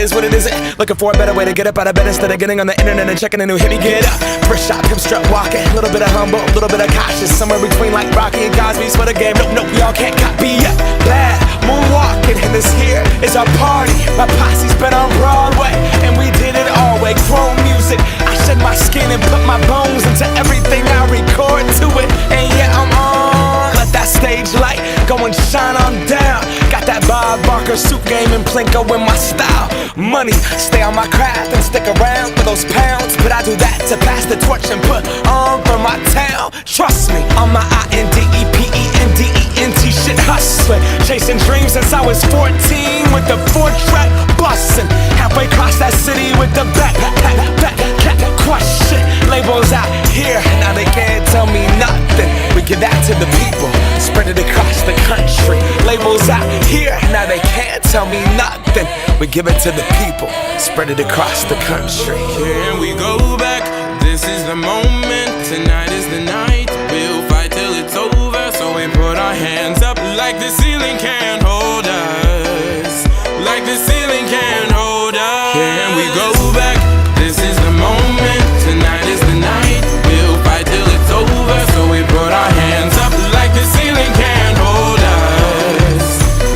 is what it isn't. Looking for a better way to get up out of bed instead of getting on the internet and checking a new hit. Me get up, first shot, hip strut walking. A little bit of humble, a little bit of cautious. Somewhere between like Rocky and Cosby's for the game. Nope, y'all can't copy yet. Bad moonwalking, and this here is our party. My posse's been on Broadway, and we did it all way. Chrome music, I shed my skin and put my bones into everything I record to it. And yeah, I'm on. Let that stage light go and shine on down. Got that Bob Barker suit game and Plinko in my style. Money, stay on my craft and stick around for those pounds. But I do that to pass the torch and put on for my town. Trust me, on my INDEPENDENT shit hustling. Chasing dreams since I was 14 with the 4-track bustin'. Halfway across that city with the back crush shit. Labels out here, now they can't tell me nothing. We give that to the people, spread it across the country. Labels out here, now they can't tell me nothing. We give it to the people, spread it across the country. Can we go back? This is the moment, tonight is the night. We'll fight till it's over, so we put our hands up like the ceiling can't hold us. Like the ceiling can't hold us. Can we go back? This is the moment, tonight is the night. We'll fight till it's over, so we put our hands up like the ceiling can't hold us.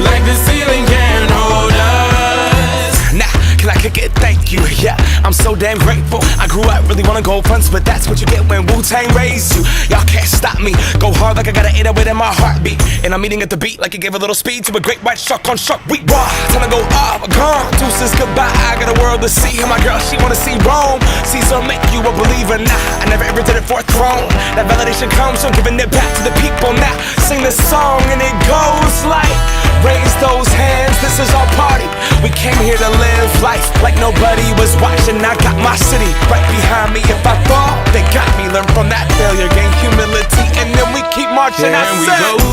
Like the ceiling can't hold us. Nah, can I kick it? Thank you, yeah, I'm so damn grateful. I grew up really wanna go fronts, but that's what you get when Wu-Tang raised you. Y'all can't stop me, go hard like I got an 808 in my heartbeat. And I'm eating at the beat like it gave a little speed to a great white shark on Shark Week. Raw, time to go off, gone, deuces goodbye. I got a world to see, and my girl, she wanna see Rome. Caesar make you a believer, nah, I never ever did it for a throne. That validation comes from giving it back to the people. Now, sing this song and it goes like, raise those hands, this is our party. We came here to live life like nobody was watching. I got my city right behind me. If I fall, they got me. Learn from that failure, gain humility, and then we keep marching. Can we go